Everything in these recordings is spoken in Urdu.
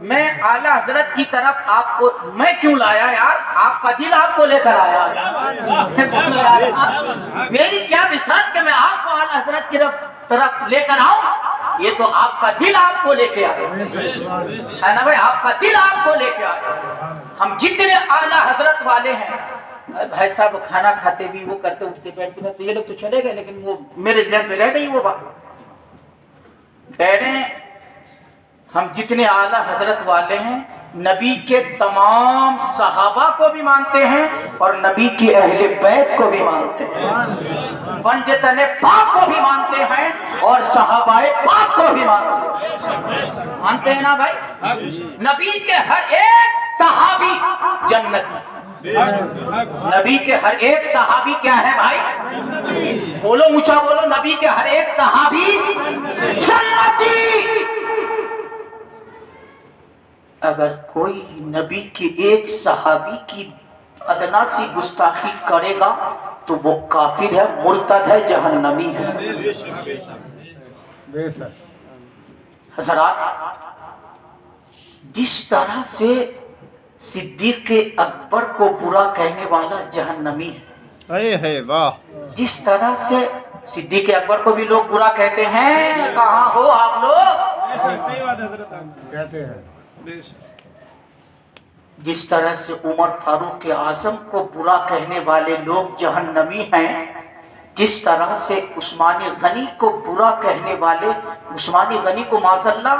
میں اعلی حضرت کی طرف آپ کو میں کیوں لایا یار؟ آپ کا دل آپ کو لے کر آیا. میری کیا بساط کہ میں آپ کو اعلی حضرت کی طرف لے کر آؤں؟ یہ تو آپ کا دل آپ کو لے کے آئے ہے نا بھائی، آپ کا دل آپ کو لے کے آئے. ہم جتنے اعلی حضرت والے ہیں بھائی صاحب، کھانا کھاتے بھی وہ کرتے اٹھتے بیٹھتے، تو یہ لوگ تو چلے گئے لیکن وہ میرے ذہن پہ رہ گئی وہ بات. کہہ رہے ہیں ہم جتنے اعلی حضرت والے ہیں نبی کے تمام صحابہ کو بھی مانتے ہیں اور نبی کی اہل بیت کو بھی مانتے ہیں، پنجتن پاک کو بھی مانتے ہیں اور صحابہ پاک کو بھی مانتے ہیں نا بھائی. نبی کے ہر ایک صحابی جنتی، نبی کے ہر ایک صحابی کیا ہے بھائی؟ بولو اونچا بولو، نبی کے ہر ایک صحابی جنتی. اگر کوئی نبی کے ایک صحابی کی ادنا سی گستاخی کرے گا تو وہ کافر ہے، مرتد ہے، جہنمی ہے. حضرات، جس طرح سے صدیق اکبر کو برا کہنے والا جہنمی ہے، جس طرح سے صدیق اکبر کو بھی لوگ برا کہتے ہیں. کہاں ہو آپ لوگ؟ کہتے ہیں جس طرح سے عمر فاروق اعظم کو برا کہنے والے لوگ جہنمی ہیں، جس طرح سے عثمان غنی کو برا کہنے والے، عثمان غنی کو معاذ اللہ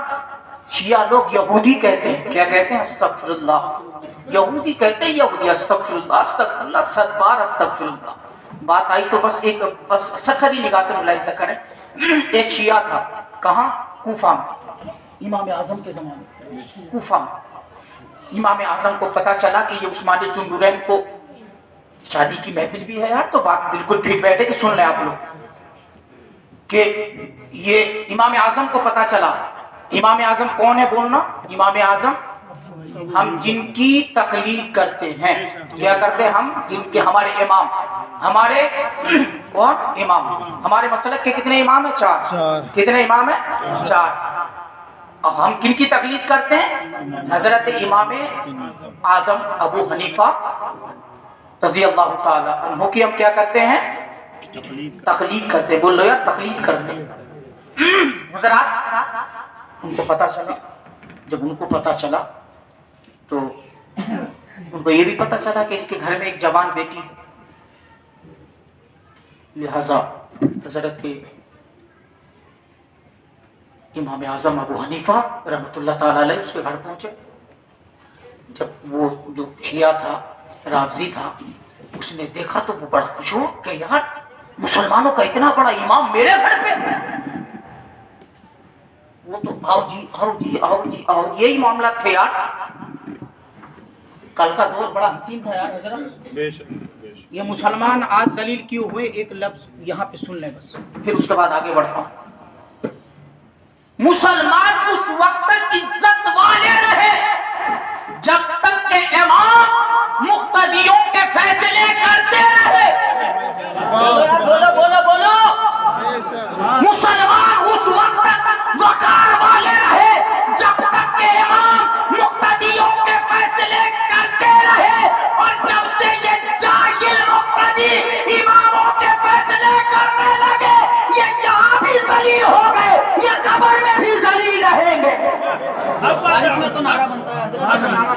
شیعہ لوگ یہودی کہتے ہیں. کیا کہتے ہیں؟ استغفر اللہ. یہودی کہتے ہیں یہودی، استغفر اللہ استغفر اللہ، 100 بار استغفر اللہ. بات آئی تو بس سرسری نگاہ سے ملاحظہ کریں. ایک شیعہ تھا، کہاں؟ کوفہ میں، امام اعظم کے زمانے میں کوفہ میں. امام اعظم کو پتا چلا کہ یہ عثمان ذوالنورین کو شادی کی محفل بھی ہے یار، تو بات بالکل ٹھیک بیٹھے کہ سن لیں آپ لوگ کہ یہ امام اعظم کو پتا چلا. امام اعظم کون ہے بولنا؟ امام اعظم ہم جن کی تقلید کرتے ہیں. کیا کرتے ہیں ہم؟ جن کے ہمارے امام، ہمارے کون امام، ہمارے مسلک کے کتنے امام ہیں؟ 4. کتنے امام ہیں؟ 4. اب ہم کن کی تقلید کرتے ہیں؟ حضرت امام اعظم ابو حنیفہ رضی اللہ تعالی عنہ کی ہم کیا کرتے ہیں؟ تقلید کرتے ہیں. بول لو یار، تقلید کرتے ہیں. حضرات، ان کو پتا چلا، جب ان کو پتا چلا تو ان کو یہ بھی پتا چلا کہ اس کے گھر میں ایک جوان بیٹی ہے. لہذا حضرت امام اعظم ابو حنیفہ رحمۃ اللہ تعالی علیہ اس کے گھر پہنچے. جب وہ جو شیعہ تھا، رافضی تھا، اس نے دیکھا تو وہ بڑا خوش ہوا کہ یار مسلمانوں کا اتنا بڑا امام میرے گھر پہ. وہ تو آؤ جی آؤ جی آؤ جی آؤ، یہی معاملہ تھے یار. کل کا دور بڑا حسین تھا یار حضرت. یہ مسلمان آج ذلیل کیوں ہوئے؟ ایک لفظ یہاں پہ سن لیں بس، پھر اس کے بعد آگے بڑھتا ہوں. مسلمان اس وقت تک عزت والے رہے جب تک کہ امام مقتدیوں کے فیصلے کرتے رہے. بولو بولو بولو. مسلمان اس وقت تک وقار والے رہے جب تک کہ امام مقتدیوں کے فیصلے کرتے رہے، اور جب سے یہ جاہل مقتدی اماموں کے فیصلے کرنے لگے، یہ یہاں بھی ذلیل ہو گئے، یہ قبر میں بھی ذلیل رہیں گے. بارش میں تو نعرہ بنتا ہے حضرت،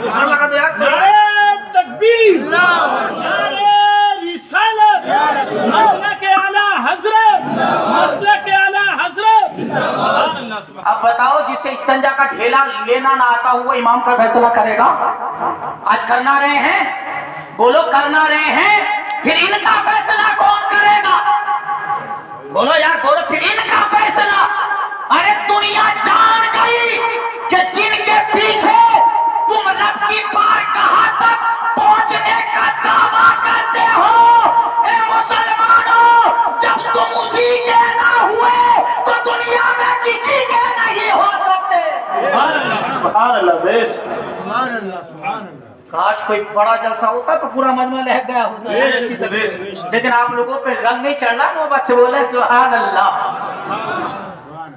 نعرہ لگا دو یار. نعرہ تکبیر، نعرہ رسالت، مسلک اعلی حضرت، مسلک اعلی حضرت. سبحان اللہ. اب بتاؤ، جس سے استنجا کا ڈھیلا لینا نہ آتا ہوا امام کا فیصلہ کرے گا؟ آج کرنا رہے ہیں، بولو کرنا رہے ہیں، پھر ان کا فیصلہ کون کرے گا؟ بولو یار بولو، پھر ان کا فیصلہ. ارے دنیا جان گئی کہ جن کے پیچھے تم رب کی بار کہاں تک پہنچنے کا دعویٰ کرتے ہو، اے مسلمانوں، جب تم اسی کے نہ ہوئے تو دنیا میں کسی کے نہیں ہو سکتے. سبحان اللہ. سبحان اللہ. سبحان اللہ. کاش کوئی بڑا جلسہ ہوتا تو پورا مجمع لہک گیا ہوتا، لیکن آپ لوگوں پہ رنگ نہیں چڑھ رہا، وہ بس بولے سبحان اللہ.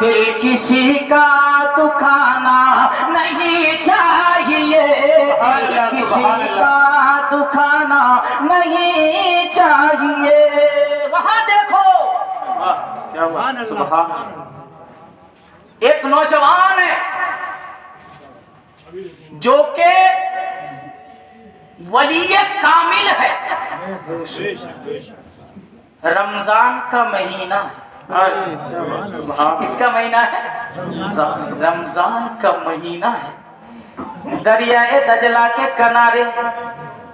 دل کسی کا دکھانا نہیں چاہیے، کسی کا دکھانا نہیں چاہیے۔ وہاں دیکھو کیا بات، سبحان اللہ۔ ایک نوجوان ہے جو کہ ولی کامل ہے، رمضان کا مہینہ ہے، اس کا مہینہ ہے رمضان کا مہینہ ہے۔ دریائے دجلہ کے کنارے،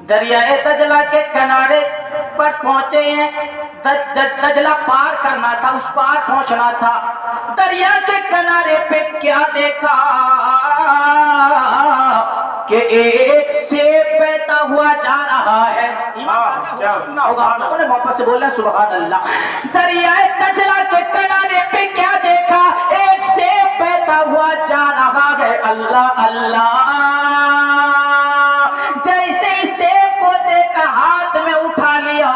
دریائے دجلہ کے کنارے پر پہنچے ہیں، دجلہ پار کرنا تھا، اس پار پہنچنا تھا۔ دریا کے کنارے پہ کیا دیکھا کہ ایک سیب بہتا ہوا جا رہا ہے۔ سنا ہوگا آپ لوگوں نے، محبت سے بولنا سبحان اللہ۔ دریائے دجلہ کے کنارے پہ کیا دیکھا، ایک سیب بہتا ہوا جا رہا ہے۔ اللہ اللہ، جیسے سیب کو دیکھا ہاتھ میں اٹھا لیا،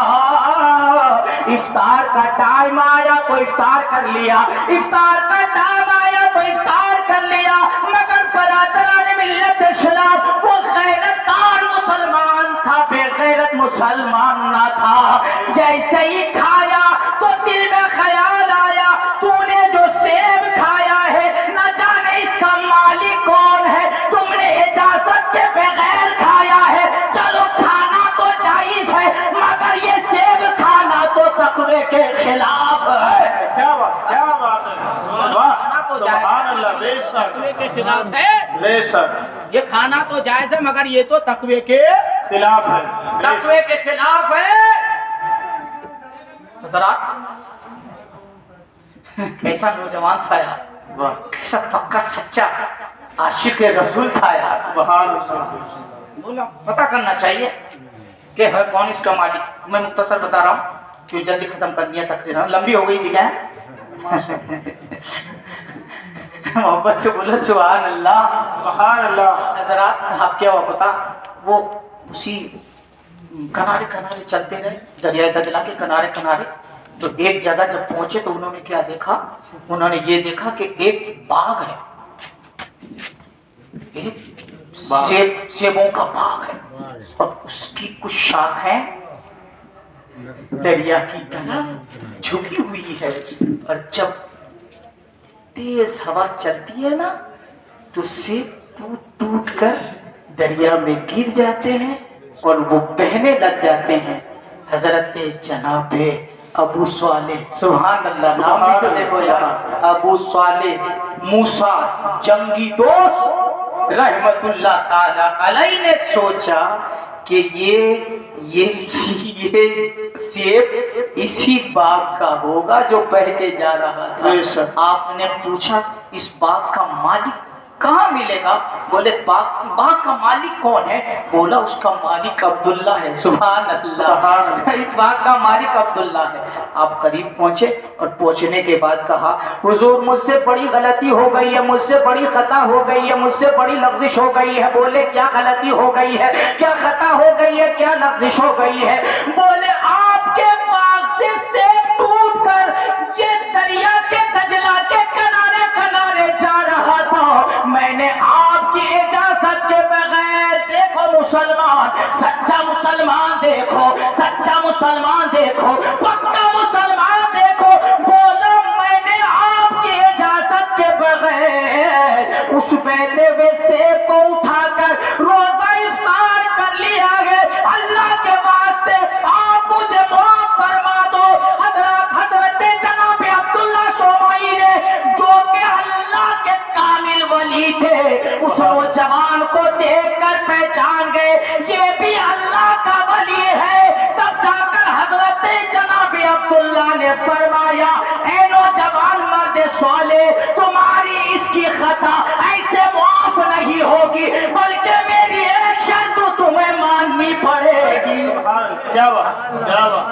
افطار کا ٹائم آیا تو افطار کر لیا، افطار کا ٹائم آیا تو افطار کر لیا۔ مگر برادران ملت اسلام، وہ غیرت دار مسلمان تھا، بے غیرت مسلمان نہ تھا۔ جیسے ہی کھایا تو دل میں خیال آیا، تو نے جو سیب کھایا ہے نہ جانے اس کا مالک کون ہے، تم نے اجازت کے بغیر کھایا ہے۔ چلو کھانا تو جائز ہے، مگر یہ سیب کھانا تو تقوی کے خلاف ہے۔ کیا بات، کیا بات ہے، سبحان اللہ، بے شک، تقوی کے خلاف ہے، بے شک، یہ کھانا تو جائز ہے مگر یہ تو تقوی کے خلاف ہے، تقوی کے خلاف ہے۔ حضرات کیسا نوجوان تھا یار، واہ، کیسا پکا سچا عاشق رسول تھا یار۔ سبحان اللہ۔ بولا پتہ کرنا چاہیے کہ ہے کون اس کا مالک۔ میں مختصر بتا رہا ہوں کہ جلدی ختم کرنی ہے تقریر، لمبی ہو گئی دکھائیں محبت سے بولو سبحان اللہ، سبحان اللہ۔ حضرات آپ کیا ہوا پتا، وہ اسی کنارے کنارے چلتے رہے، دریائے دجلہ کے کنارے کنارے۔ تو ایک جگہ جب پہنچے تو انہوں نے کیا دیکھا، انہوں نے یہ دیکھا کہ ایک باغ ہے، ایک سیبوں کا باغ ہے، اور اس کی کچھ شاخیں دریا کی طرف جھکی ہوئی ہے، اور جب تیز ہوا چلتی ہے نا تو سیب ٹوٹ ٹوٹ کر دریا میں گر جاتے ہیں اور وہ بہنے لگ جاتے ہیں۔ حضرت جناب ابو صالح، سبحان اللہ، نام بھی تو دیکھو یار، ابو صالح موسیٰ جنگی دوست رحمت اللہ تعالی علیہ نے سوچا کہ یہ سیب اسی باغ کا ہوگا جو بہ کے جا رہا تھا۔ آپ نے پوچھا اس باغ کا مالک کہاں ملے گا؟ بولے باغ کا مالک کون ہے؟ بولا اس کا مالک عبداللہ ہے۔ سبحان اللہ، اس باغ کا مالک عبداللہ ہے۔ آپ قریب پہنچے اور پہنچنے کے بعد کہا حضور مجھ سے بڑی غلطی ہو گئی ہے، مجھ سے بڑی خطا ہو گئی ہے، مجھ سے بڑی لغزش ہو گئی ہے۔ بولے کیا غلطی ہو گئی ہے، کیا خطا ہو گئی ہے، کیا لغزش ہو گئی ہے؟ بولے آپ کے باغ سے سیب ٹوٹ کر یہ دریا کے دجلہ کے کنارے کنارے جا رہا تھا، میں نے آپ کی اجازت کے بغیر، دیکھو مسلمان، سچا مسلمان دیکھو، سچا مسلمان دیکھو، پکا مسلمان دیکھو، بولا میں نے آپ کی اجازت کے بغیر اس بہتے ہوئے سیب کو اٹھا کر روزہ افطار کر لیا ہے۔ اللہ کے واسطے آپ مجھے معاف فرما دو۔ حضرت جناب عبداللہ شومائی نے، جو کہ اللہ کے کامل ولی تھے، اس نوجوان کو دیکھ کر پہچان گئے یہ بھی اللہ کا ولی ہے۔ تب جا کر حضرت جناب عبداللہ نے فرمایا اے نوجوان مرد صالح، تمہاری اس کی خطا ایسے معاف نہیں ہوگی، بلکہ میری ایک شرط تمہیں ماننی پڑے گی۔ کیا بات، کیا بات،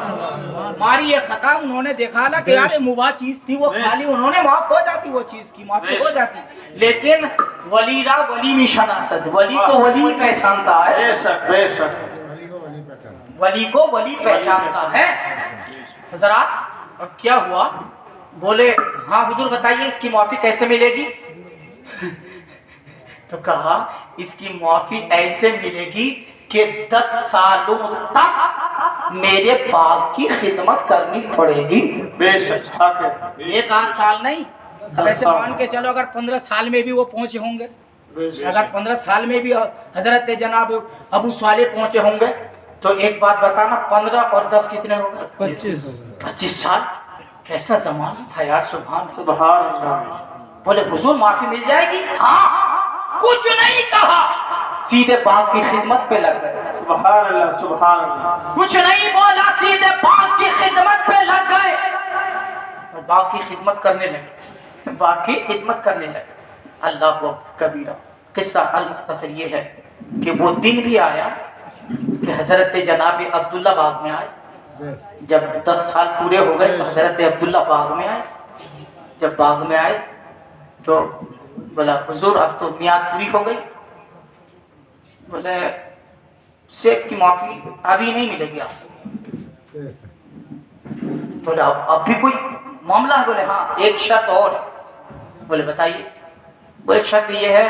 ہماری یہ خطا انہوں نے دیکھا نا کہ یار مباح چیز تھی، وہ خالی انہوں نے معاف ہو جاتی، وہ چیز کی معافی ہو جاتی، لیکن ولی را ولی میں شناست، ولی کو ولی پہچانتا ہے، بے شک، بے شک، ولی کو ولی پہچانتا ہے۔ حضرات اب کیا ہوا، بولے ہاں حضور بتائیے اس کی معافی کیسے ملے گی؟ تو کہا اس کی معافی ایسے ملے گی کہ 10 سالوں تک میرے باپ کی خدمت کرنی پڑے گی. بے شک حق ہے. ایک آدھ سال نہیں، اب ایسے مان کے چلو اگر 15 سال میں بھی وہ پہنچے ہوں گے، اگر 15 سال میں بھی حضرت جناب ابو صالح پہنچے ہوں گے تو ایک بات بتانا 15 اور 10 کتنے ہو گئے؟ 25 سال. کیسا زمانہ تھا یار. سبحان سبحان اللہ. بولے حضور معافی مل جائے گی؟ ہاں. کچھ نہیں کہا، سیدھے باپ کی خدمت پہ لگ گئے. سبحان اللہ سبحان اللہ. کچھ نہیں بولا، سیدھے باپ کی خدمت پہ لگ گئے اور باپ کی خدمت کرنے لگے، باپ کی خدمت کرنے لگے. اللہ کو کبیرہ. قصہ المختصر یہ ہے کہ وہ دن بھی آیا کہ حضرت جناب عبداللہ باغ میں آئے. جب 10 سال پورے ہو گئے تو حضرت عبداللہ باغ میں آئے. جب باغ میں آئے تو بولا حضور اب تو میعاد پوری ہو گئی. بولے شیخ کی معافی ابھی نہیں ملے گی آپ کو. بولے اب بھی کوئی معاملہ ہے؟ بولے ہاں ایک شرط اور. بولے بتائیے. بولے شرط یہ ہے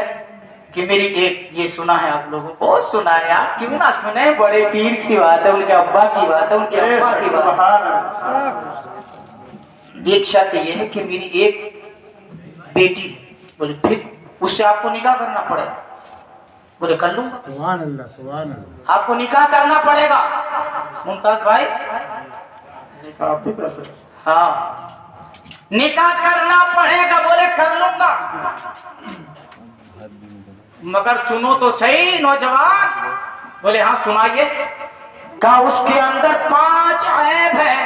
کہ میری ایک، یہ سنا ہے آپ لوگوں کو، سنا ہے آپ کیوں نہ سنے، بڑے پیر کی بات ہے، ان کے ابا کی بات ہے، ان کے ابا کی بات ہے. ایک شرط یہ ہے کہ میری ایک بیٹی. بولے پھر اس سے آپ کو نکاح کرنا پڑے گا. بولے کر لوں گا. سبحان اللہ سبحان اللہ. آپ کو نکاح کرنا پڑے گا. ممتاز بھائی ہاں نکاح کرنا پڑے گا. بولے کر لوں گا، مگر سنو تو صحیح نوجوان. بولے ہاں سنائیے. کہا اس کے اندر 5 عیب ہے.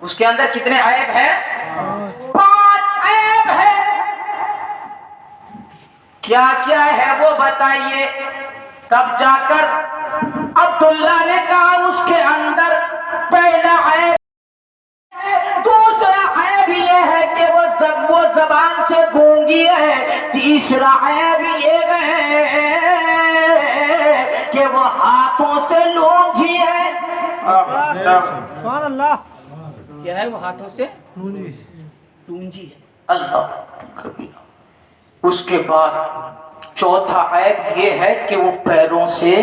اس کے اندر کتنے عیب ہے؟ 5 عیب ہے. کیا کیا ہے وہ بتائیے. تب جا کر عبداللہ نے کہا اس کے اندر پہلا عیب، دوسرا عیب یہ ہے کہ وہ زبان سے گونگی ہے، تیسرا عیب یہ ہے کہ وہ ہاتھوں سے لونجھی ہے. سبحان اللہ. کیا ہے؟ وہ ہاتھوں سے لونجھی ہے. اللہ. اس کے بعد چوتھا عیب یہ ہے کہ وہ پیروں سے.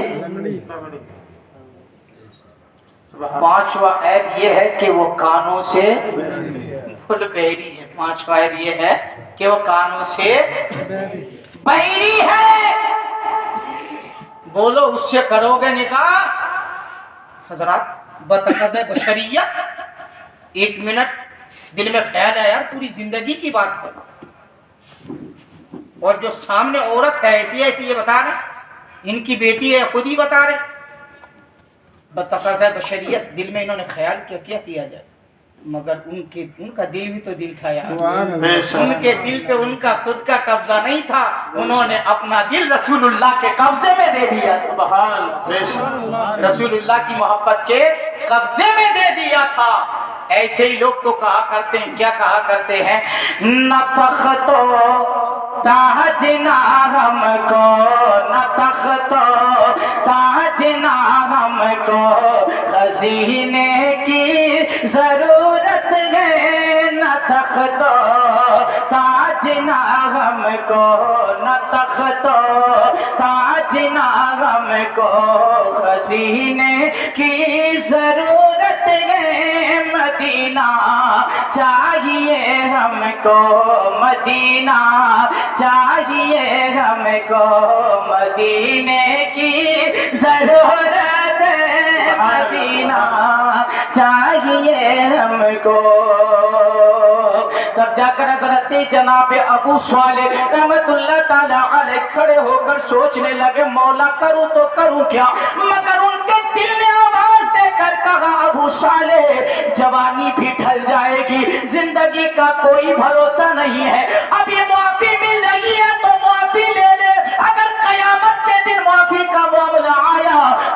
پانچواں عیب یہ ہے کہ وہ کانوں سے بہری ہے. پانچواں عیب یہ ہے کہ وہ کانوں سے بہری ہے. بولو اس سے کرو گے نکاح؟ حضرات بتقاض بشریت 1 منٹ دل میں خیال ہے یار، پوری زندگی کی بات ہے. اور جو سامنے عورت ہے ایسی ایسی یہ بتا رہے، ان کی بیٹی ہے خود ہی بتا رہے. بتقاض بشریت دل میں انہوں نے خیال کیا کیا جائے، مگر ان کا دل بھی تو دل تھا یار. ان کے دل پہ ان کا خود کا قبضہ نہیں تھا، انہوں نے اپنا دل رسول اللہ کے قبضے میں دے دیا. سبحان اللہ. رسول اللہ کی محبت کے قبضے میں دے دیا تھا. ایسے ہی لوگ تو کہا کرتے ہیں، کیا کہا کرتے ہیں؟ نہ تختو تاج نہ ہم کو، نہ تختو تاج نہ ہم کو، خزینے کی ضرورت ہے. نہ تختو تاج نہ ہم کو، نہ تختو تاج نہ ہم کو، خزینے کی ضرورت ہے. مدینہ چاہیے ہم کو، مدینہ چاہیے ہم کو، مدینے کی ضرورت ہے. مدینہ چاہیے ہم کو. تب جا کر حضرت جناب ابو صالح رحمت اللہ تعالی علیہ کھڑے ہو کر سوچنے لگے مولا کروں تو کروں کیا. مگر ان کے دل نے آواز دے کر کہا ابو صالح جوانی بھی ڈھل جائے گی، زندگی کا کوئی بھروسہ نہیں ہے. اب یہ معافی مل رہی ہے تو معافی لے لے، اگر قیامت کے دن معافی کا معاملہ آیا